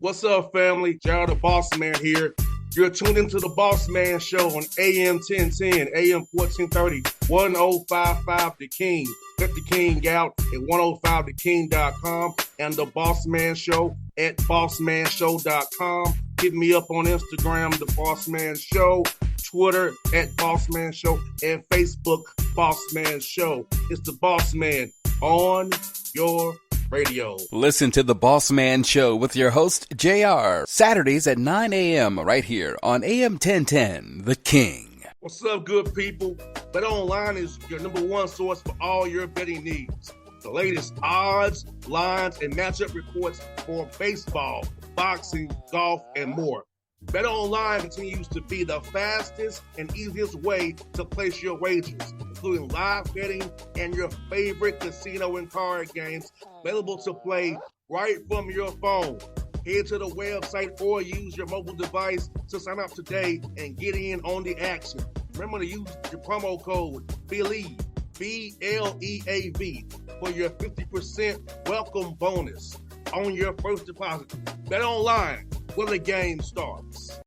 What's up, family? Gerald the Bossman here. You're tuned into the Bossman Show on AM 1010, AM 1430, 1055 The King. Let the King out at 105theking.com and the Bossman Show at bossmanshow.com. Hit me up on Instagram, The Bossman Show, Twitter at Bossman Show, and Facebook, Bossman Show. It's the Bossman on your radio. Listen to the Bossman Show with your host, JR, Saturdays at 9 a.m. right here on AM 1010, The King. What's up, good people? Bet Online is your number one source for all your betting needs. The latest odds, lines, and matchup reports for baseball, boxing, golf, and more. Bet Online continues to be the fastest and easiest way to place your wagers, including live betting and your favorite casino and card games available to play right from your phone. Head to the website or use your mobile device to sign up today and get in on the action. Remember to use your promo code BELIEVE, B-L-E-A-V, for your 50% welcome bonus on your first deposit. Bet Online, where the game starts.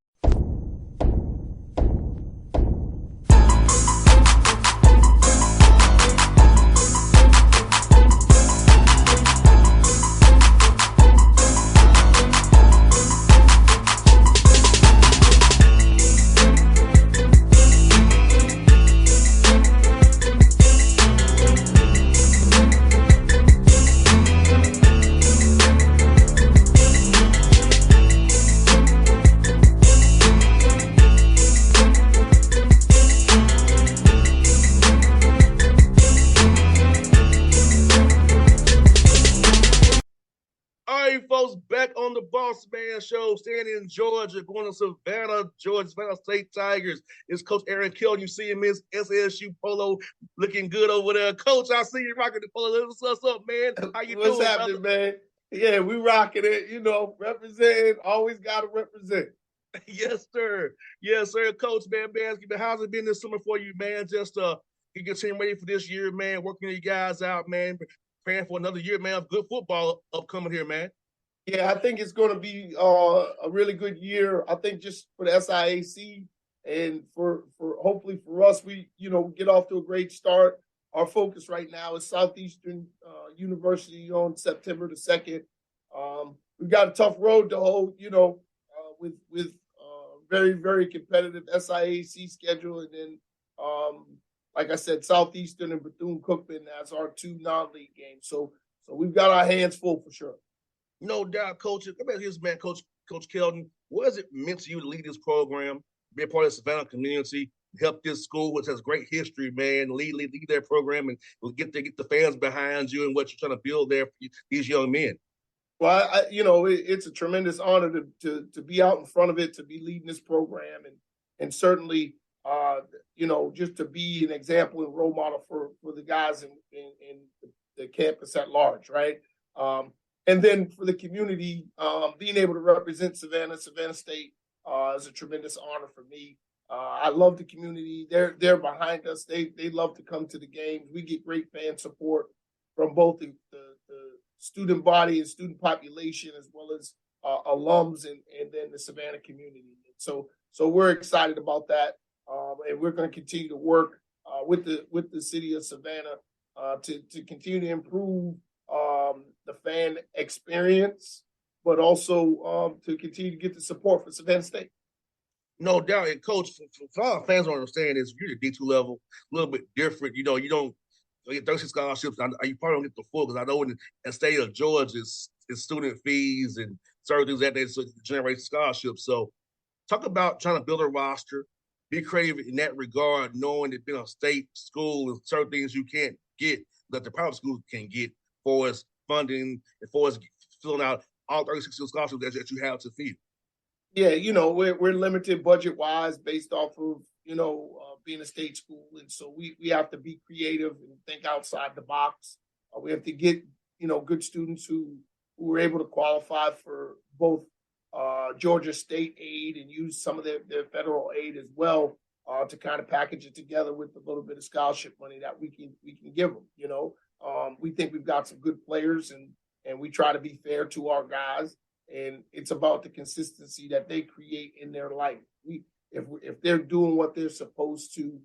Folks, back on the Bossman Show, staying in Georgia, going to Savannah, Georgia, Savannah State Tigers. It's Coach Aaron Kelton. You see him in his SSU polo looking good over there. Coach, I see you rocking the polo. What's up, man? How you doing? What's happening, man? Yeah, we rocking it. You know, representing. Always got to represent. Yes, sir. Yes, sir. Coach, man, how's it been this summer for you, man? Just get your team ready for this year, man. Working you guys out, man. Praying for another year, man, of good football upcoming here, man. Yeah, I think it's going to be a really good year. I think just for the SIAC and for hopefully for us, we get off to a great start. Our focus right now is Southeastern University on September the 2nd. We've got a tough road to hold, with very, very competitive SIAC schedule. And then, like I said, Southeastern and Bethune-Cookman as our two non-league games. So we've got our hands full for sure. No doubt, Coach. Come back here, man, Coach Kelton. What has it meant to you to lead this program, be a part of the Savannah community, help this school, which has great history, man, lead their program and get the fans behind you and what you're trying to build there for these young men? Well, it's a tremendous honor to be out in front of it, to be leading this program, and certainly, just to be an example and role model for the guys in the campus at large, right? And then for the community, being able to represent Savannah State is a tremendous honor for me. I love the community. They're behind us. They love to come to the games. We get great fan support from both the student body and student population, as well as alums and then the Savannah community. So we're excited about that, and we're going to continue to work with the city of Savannah to continue to improve the fan experience, but also to continue to get the support for Savannah State. No doubt. And Coach, for our fans don't understand is you're at D2 level, a little bit different. You don't get 36 scholarships. You probably don't get the full, because I know in the state of Georgia, it's student fees and certain things that they generate scholarships. So talk about trying to build a roster, be creative in that regard, knowing that being a state school and certain things you can't get that the private schools can get for as funding and for us filling out all 36 scholarships that you have to feed. Yeah, we're limited budget-wise based off of, being a state school. And so we have to be creative and think outside the box. We have to get, good students who are able to qualify for both Georgia state aid and use some of their federal aid as well to kind of package it together with a little bit of scholarship money that we can give them, We think we've got some good players, and we try to be fair to our guys. And it's about the consistency that they create in their life. If they're doing what they're supposed to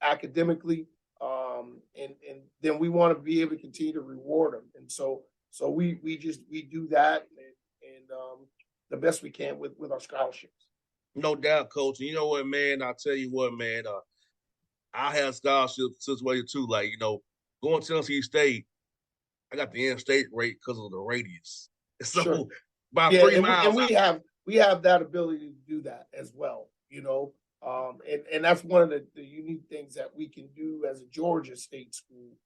academically, and then we want to be able to continue to reward them. And so we do that and the best we can with our scholarships. No doubt, Coach. And you know what, man? I'll tell you what, man. I had scholarships situated too. Like, going to Tennessee State, I got the in-state rate because of the radius. So Sure. by Yeah, 3 miles, and we have that ability to do that as well. And that's one of the unique things that we can do as a Georgia State school,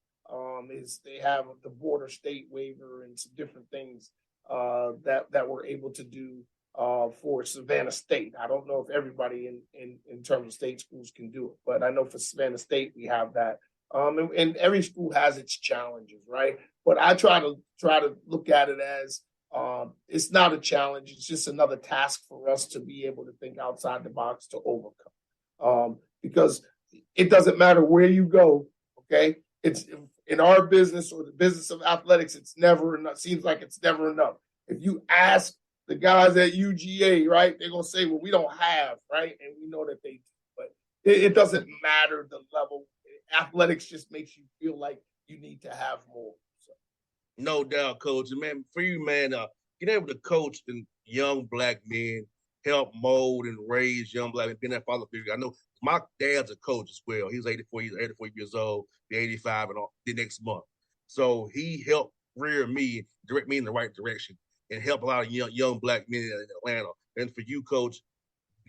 is they have the border state waiver and some different things that we're able to do for Savannah State. I don't know if everybody in terms of state schools can do it, but I know for Savannah State we have that. And every school has its challenges, right? But I try to look at it as it's not a challenge. It's just another task for us to be able to think outside the box to overcome. Because it doesn't matter where you go, okay? It's in our business or the business of athletics, it's never enough. Seems like it's never enough. If you ask the guys at UGA, right, they're going to say, well, we don't have, right? And we know that they do. But it doesn't matter the level. Athletics just makes you feel like you need to have more. So. No doubt, Coach. And man, for you, man, being able to coach in young black men, help mold and raise young black men, being that father figure. I know my dad's a coach as well. He's 84 years old, be 85 and all, the next month. So he helped rear me, direct me in the right direction, and help a lot of young black men in Atlanta. And for you, Coach,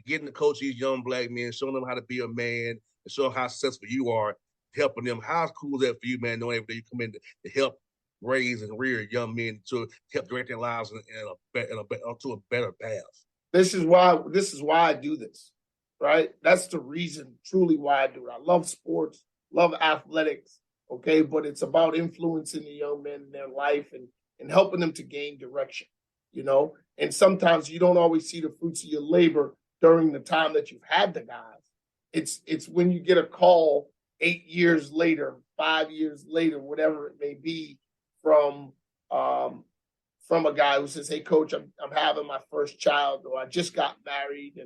getting to coach these young black men, showing them how to be a man, and showing how successful you are, helping them. How cool is that for you, man, knowing every day you come in to help raise and rear young men to help direct their lives to a better path? This is why I do this, right? That's the reason, truly, why I do it. I love sports, love athletics, okay? But it's about influencing the young men in their life and helping them to gain direction, And sometimes you don't always see the fruits of your labor during the time that you've had the guys. It's when you get a call 8 years later, 5 years later, whatever it may be, from a guy who says, "Hey, coach, I'm having my first child, or I just got married,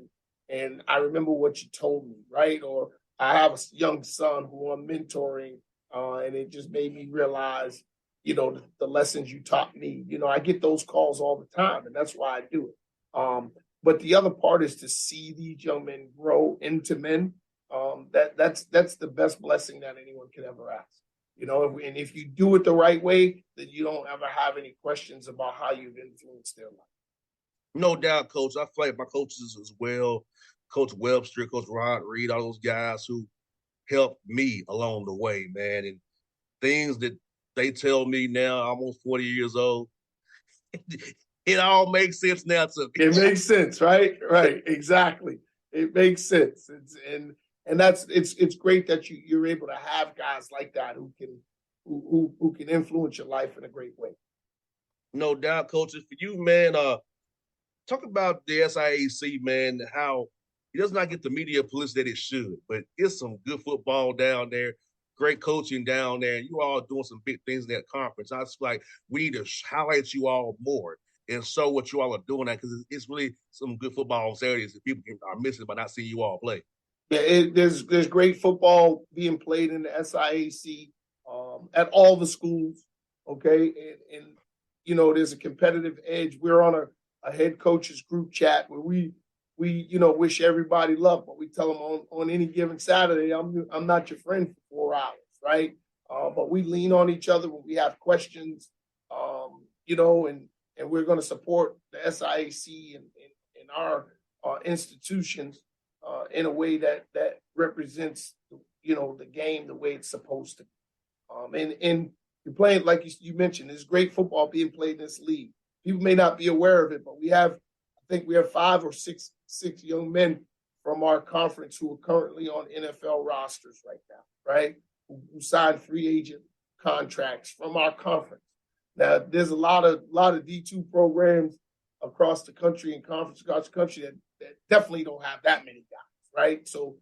and I remember what you told me, right? Or I have a young son who I'm mentoring, and it just made me realize, the lessons you taught me." I get those calls all the time, and that's why I do it. But the other part is to see these young men grow into men. That's the best blessing that anyone could ever ask. And if you do it the right way, then you don't ever have any questions about how you've influenced their life. No doubt, Coach. I feel like my coaches as well, Coach Webster, Coach Rod Reed, all those guys who helped me along the way, man. And things that they tell me now, almost 40 years old, it all makes sense now to me. It makes sense, right? Right, exactly. It makes sense. It's great that you're able to have guys like that who can influence your life in a great way. No doubt, coaches. For you, man, talk about the SIAC, man, how it does not get the media publicity that it should, but it's some good football down there, great coaching down there, and you all doing some big things in that conference. I just feel like we need to highlight you all more and show what you all are doing, because it's really some good football on Saturdays that people are missing by not seeing you all play. Yeah, there's great football being played in the SIAC at all the schools. Okay, and there's a competitive edge. We're on a head coaches group chat where we wish everybody luck, but we tell them on any given Saturday, I'm not your friend for 4 hours, right? But we lean on each other when we have questions, and we're going to support the SIAC and our institutions in a way that represents the game the way it's supposed to be. And you're playing, like you mentioned, there's great football being played in this league. People may not be aware of it, but I think we have 5 or 6 young men from our conference who are currently on NFL rosters right now, right? Who signed free agent contracts from our conference. Now, there's a lot of D2 programs across the country and conference across the country that definitely don't have that many guys, right? So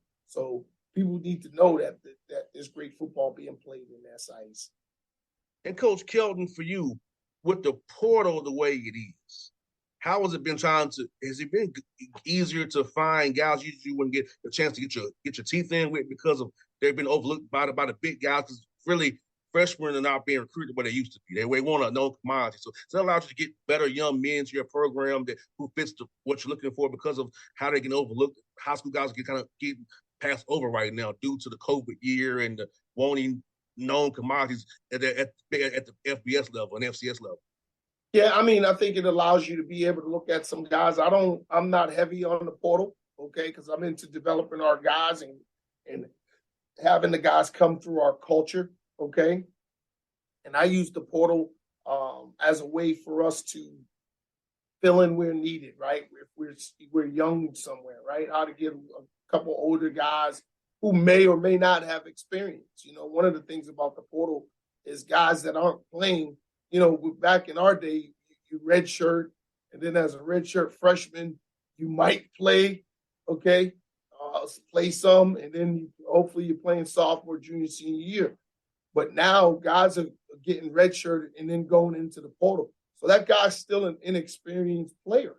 people need to know that there's great football being played in the SIAC. And Coach Kelton, for you, with the portal the way it is, How has it been has it been easier to find guys you wouldn't get the chance to get your teeth in with because of they've been overlooked by the big guys? Because really, freshmen are not being recruited where they used to be. They want a known commodity. So it allows you to get better young men to your program who fits what you're looking for because of how they get overlooked. High school guys get kind of getting passed over right now due to the COVID year and the wanting known commodities at the FBS level and FCS level. Yeah, I mean, I think it allows you to be able to look at some guys. I'm not heavy on the portal, okay, because I'm into developing our guys and having the guys come through our culture, okay. And I use the portal as a way for us to fill in where needed, right? If we're young somewhere, right? How to get a couple older guys who may or may not have experience. You know, one of the things about the portal is guys that aren't playing. You know, back in our day, you redshirt, and then as a redshirt freshman, you might play, okay, play some, and then hopefully you're playing sophomore, junior, senior year. But now guys are getting redshirted and then going into the portal. So that guy's still an inexperienced player,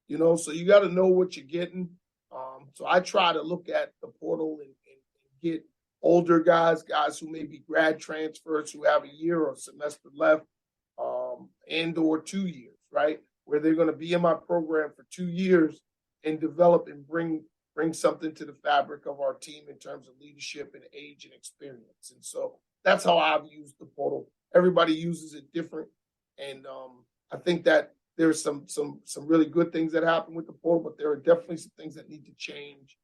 you know, so you got to know what you're getting. So I try to look at the portal and get older guys who may be grad transfers who have a year or semester left, and or 2 years, right? Where they're going to be in my program for 2 years and develop and bring something to the fabric of our team in terms of leadership and age and experience. And so that's how I've used the portal. Everybody uses it different. And I think that there's some really good things that happen with the portal, but there are definitely some things that need to change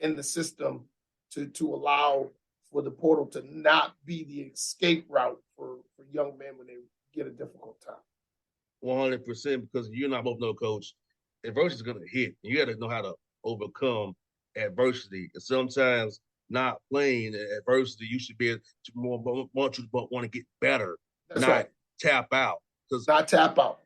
in the system to allow for the portal to not be the escape route for young men when they get a difficult time. 100%, because you and I both know, Coach, adversity is going to hit. You got to know how to overcome adversity. And sometimes not playing adversity, you should be able to want to get better, That's right. Tap out. Not tap out.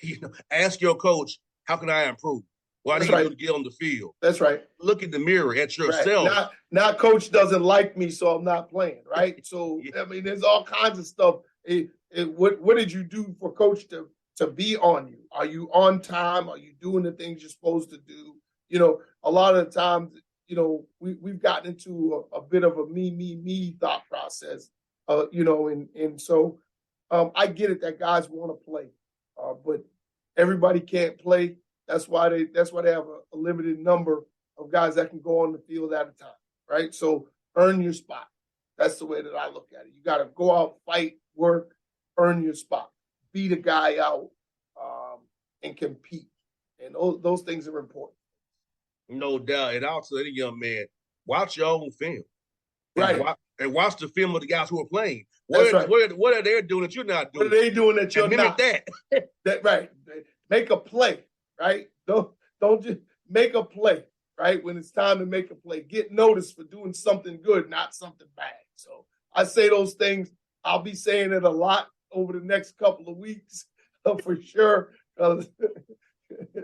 You know, ask your coach, how can I improve? What do you do to get on the field? That's right. Look in the mirror at yourself. Right. Not coach doesn't like me, so I'm not playing, right? So, yeah. I mean, there's all kinds of stuff. What did you do for coach to be on you? Are you on time? Are you doing the things you're supposed to do? You know, a lot of the times, you know, we've gotten into a bit of a me thought process, you know, and so I get it that guys want to play, but everybody can't play. That's why they have a limited number of guys that can go on the field at a time, right? So earn your spot. That's the way that I look at it. You got to go out, fight, work, earn your spot, beat a guy out, and compete. And those things are important. No doubt. And also, any young man, watch your own film. Right. And watch the film of the guys who are playing. That's right. What are they doing that you're not doing? What are they doing that you're not? That. Right. Make a play, right? Don't just make a play, right? When it's time to make a play, get noticed for doing something good, not something bad. So I say those things. I'll be saying it a lot over the next couple of weeks for sure,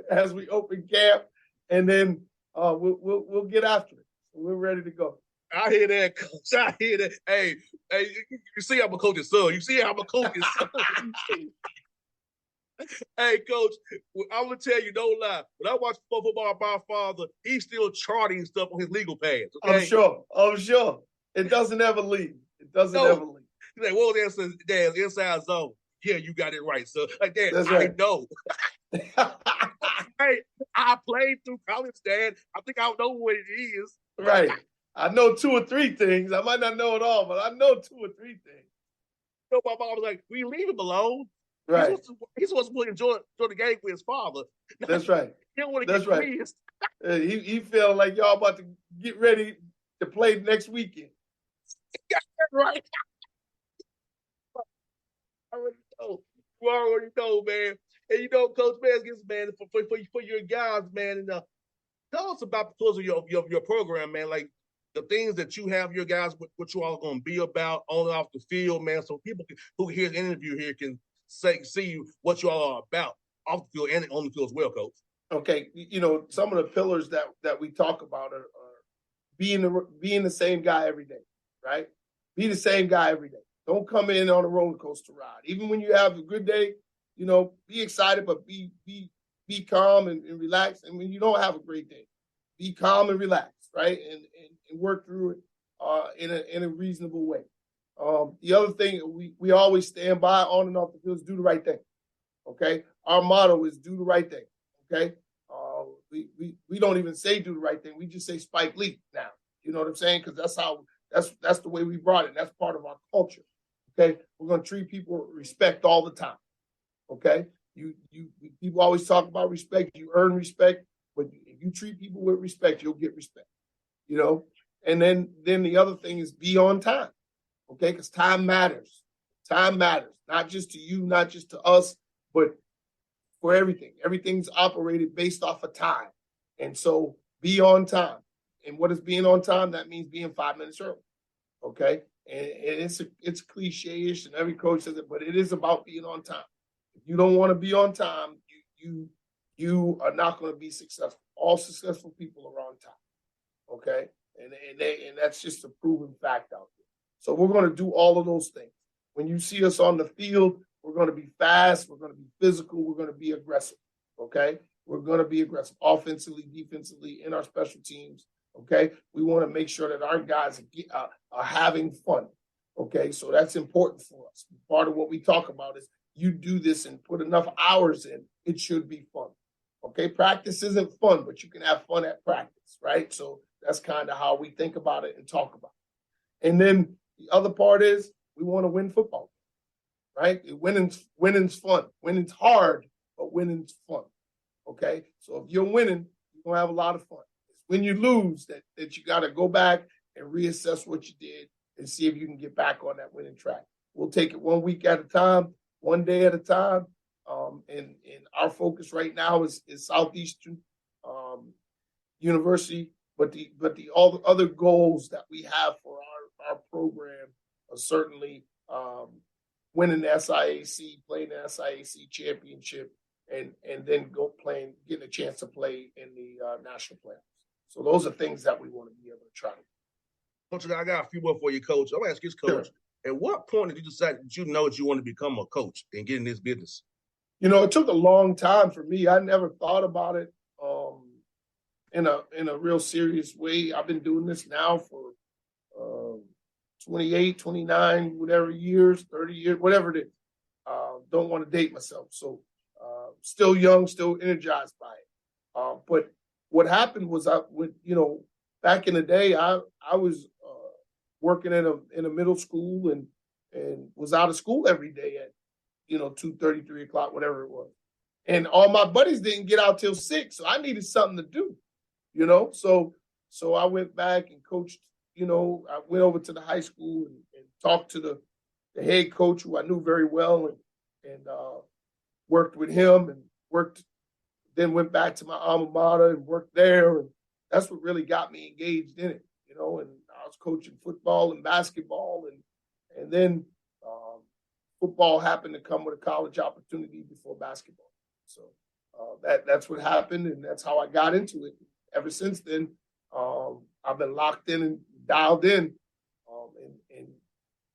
as we open camp, and then we'll get after it. We're ready to go. I hear that, Coach. I hear that. Hey, you see I'm a coach's son. You see I'm a coach's son. Hey, Coach, I'm going to tell you, don't lie. When I watch football by my father, he's still charting stuff on his legal pads. Okay? I'm sure. It doesn't ever leave. He's like, what was that, Dad's inside zone? Yeah, you got it right, son. Like, Dad, that's right. I know. Hey, I played through college, Dad. I think I know what it is. Right. I know 2 or 3 things. I might not know it all, but I know 2 or 3 things. So my mom was like, we leave him alone. Right. He's supposed to enjoy the game with his father. That's right. He don't want to get greased. He feeling like y'all about to get ready to play next weekend. Right. I already know. You already know, man. And you know, Coach Baskins, man, for your guys, man, and tell us about because of your program, man. Like the things that you have your guys, what you all are going to be about on and off the field, man. So people who hear the interview here can see what you all are about off the field and on the field as well, Coach. Okay, you know, some of the pillars that we talk about are being the same guy every day, right? Be the same guy every day. Don't come in on a roller coaster ride. Even when you have a good day, be excited, but be calm and relax. And when you don't have a great day, be calm and relax, right? And work through it in a reasonable way. The other thing we always stand by on and off the field is do the right thing. Okay, our motto is do the right thing. Okay, we don't even say do the right thing. We just say Spike Lee now. You know what I'm saying? Because that's the way we brought it. That's part of our culture. Okay, we're gonna treat people with respect all the time. Okay, people always talk about respect. You earn respect, but if you treat people with respect, you'll get respect. And then the other thing is be on time. Okay, because time matters. Time matters, not just to you, not just to us, but for everything. Everything's operated based off of time. And so be on time. And what is being on time? That means being 5 minutes early. Okay. And it's cliche-ish and every coach says it, but it is about being on time. If you don't want to be on time, you are not going to be successful. All successful people are on time. Okay. And that's just a proven fact out there. So we're going to do all of those things. When you see us on the field, we're going to be fast. We're going to be physical. We're going to be aggressive. Okay. We're going to be aggressive offensively, defensively, in our special teams. Okay. We want to make sure that our guys are having fun. Okay. So that's important for us. Part of what we talk about is you do this and put enough hours in, it should be fun. Okay. Practice isn't fun, but you can have fun at practice. Right. So that's kind of how we think about it and talk about it. And then the other part is we want to win football. Right? Winning's fun. Winning's hard, but winning's fun. Okay? So if you're winning, you're going to have a lot of fun. It's when you lose that you got to go back and reassess what you did and see if you can get back on that winning track. We'll take it 1 week at a time, 1 day at a time. And our focus right now is Southeastern University, but all the other goals that we have for our program are certainly winning the SIAC, playing the SIAC championship, and then getting a chance to play in the national playoffs. So those are things that we want to be able to try. Coach, I got a few more for you, Coach. I'm going to ask you, Coach, sure. At what point did you decide that you know that you want to become a coach and get in this business? It took a long time for me. I never thought about it in a real serious way. I've been doing this now for 28, 29, whatever years, 30 years, whatever it is. Don't want to date myself. So still young, still energized by it. But what happened was back in the day, I was working in a middle school and was out of school every day at 2:30, 3 o'clock, whatever it was. And all my buddies didn't get out till 6. So I needed something to do, So I went back and coached. I went over to the high school and talked to the head coach, who I knew very well, and worked with him then went back to my alma mater and worked there. And that's what really got me engaged in it, and I was coaching football and basketball. And then football happened to come with a college opportunity before basketball. So that's what happened, and that's how I got into it. Ever since then, I've been locked in and dialed in, and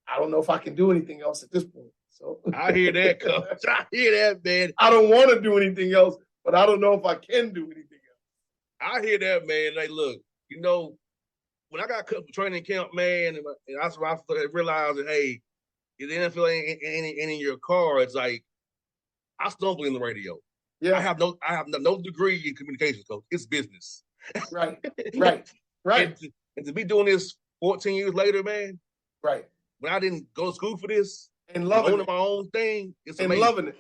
I don't know if I can do anything else at this point. So I hear that, Coach. I hear that, man. I don't want to do anything else, but I don't know if I can do anything else. I hear that, man. Like, look, when I got cut for training camp, man, and I realized that, hey, the NFL ain't in your car. It's like I stumble in the radio. Yeah, I have no degree in communications, Coach. It's business. Right. And to be doing this 14 years later, man. Right. When I didn't go to school for this and loving owning my own thing, it's amazing. And loving it.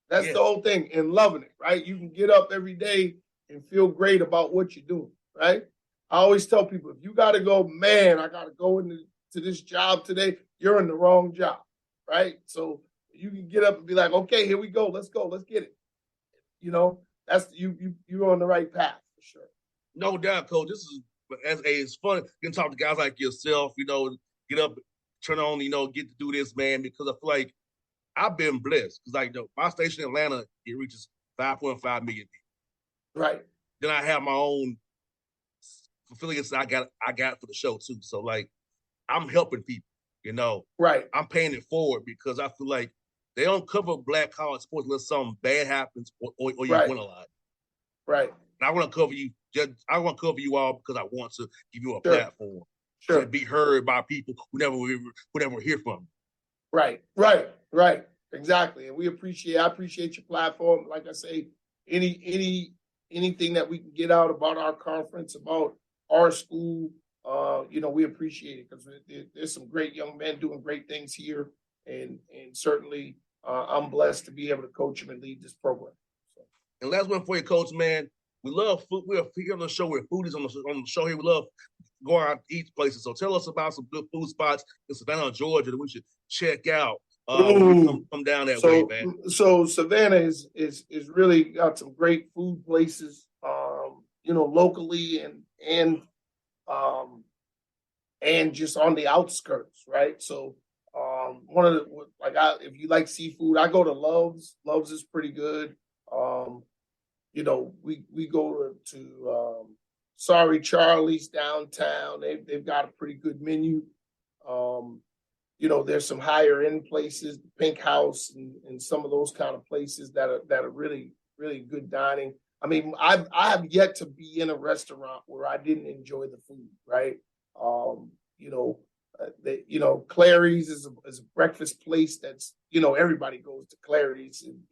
That's the whole thing. And loving it, right? You can get up every day and feel great about what you're doing, right? I always tell people, if you got to go, man, I got to go into this job today, you're in the wrong job, right? So you can get up and be like, okay, here we go. Let's get it. That's you're on the right path for sure. No doubt, Coach. This is it's fun. You can talk to guys like yourself, get up, turn on, get to do this, man, because I feel like I've been blessed. Because my station in Atlanta, it reaches 5.5 million people. Right. Then I have my own affiliates that I got for the show too. So I'm helping people, Right. I'm paying it forward because I feel like They don't cover black college sports unless something bad happens or you Right. win a lot. Right. And I want to cover you. I want to cover you all because I want to give you a Sure. platform Sure. to be heard by people who never hear from you. Right. Exactly. And I appreciate your platform. Like I say, anything that we can get out about our conference, about our school, we appreciate it because there's some great young men doing great things here. And certainly I'm blessed to be able to coach them and lead this program. So. And last one for you, Coach, man. We love food. We're here on the show. We're foodies on the show here. We love going out to eat places. So tell us about some good food spots in Savannah, Georgia that we should check out when we come down that way, man. So Savannah is really got some great food places, locally and just on the outskirts, right? So if you like seafood, I go to Love's. Love's is pretty good. We go to Sorry Charlie's downtown. They've got a pretty good menu. There's some higher end places, the Pink House and some of those kind of places that are really, really good dining. I mean, I have yet to be in a restaurant where I didn't enjoy the food, right? Clary's is a breakfast place that's, everybody goes to Clary's, and,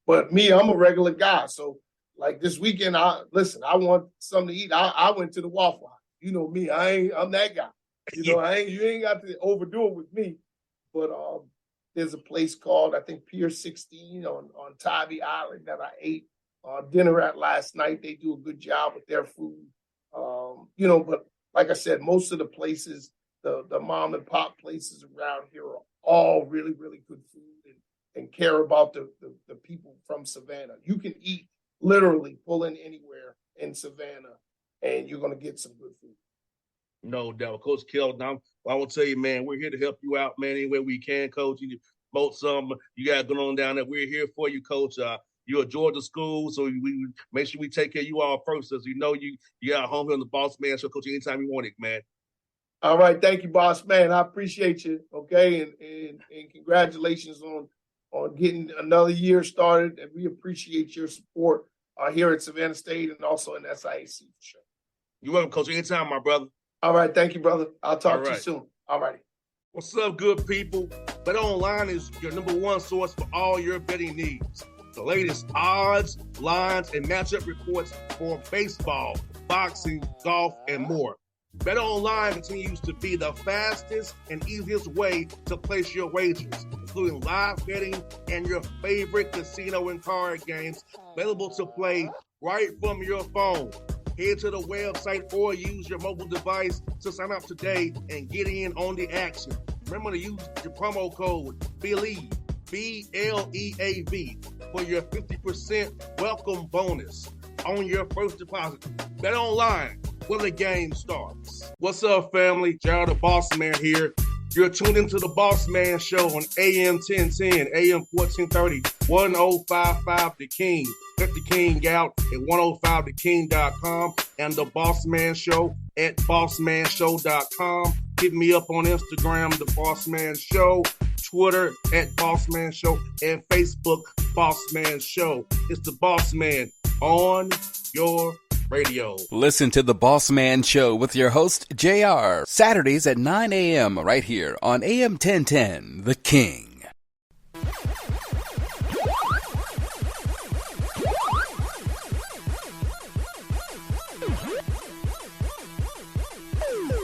but me, I'm a regular guy. So like this weekend, I want something to eat. I went to the Waffle House. You know me, I'm that guy. You ain't got to overdo it with me. But there's a place called, I think, Pier 16 on Tybee Island that I ate dinner at last night. They do a good job with their food. But like I said, most of the places, the mom and pop places around here are all really, really good food and care about the people from Savannah. You can eat literally pull in anywhere in Savannah and you're going to get some good food. No doubt. Coach Kelton, I will tell you, man, we're here to help you out, man, any way we can, Coach. You promote something you got going on down there. We're here for you, Coach. You're a Georgia school, so we make sure we take care of you all first. As you know, you got a home here on the Bossman Show, Coach, anytime you want it, man. All right. Thank you, Bossman. I appreciate you. Okay. And congratulations on getting another year started. And we appreciate your support here at Savannah State and also in SIAC for sure. You're welcome, Coach. Anytime, my brother. All right. Thank you, brother. I'll talk to you soon. All righty. What's up, good people? Bet Online is your number one source for all your betting needs. The latest odds, lines, and matchup reports for baseball, boxing, golf, and more. Bet Online continues to be the fastest and easiest way to place your wagers, including live betting and your favorite casino and card games available to play right from your phone. Head to the website or use your mobile device to sign up today and get in on the action. Remember to use your promo code BELIEVE, BLEAV, for your 50% welcome bonus on your first deposit. Bet Online, where the game starts. What's up, family? Gerald the Bossman here. You're tuned into the Bossman Show on AM 1010, AM 1430, 1055 The King. Check The King out at 105theking.com and the Bossman Show at bossmanshow.com. Hit me up on Instagram, The Bossman Show, Twitter at Bossman Show, and Facebook, Bossman Show. It's the Bossman on your radio. Listen to the Bossman Show with your host, JR, Saturdays at 9 a.m. right here on AM 1010, The King.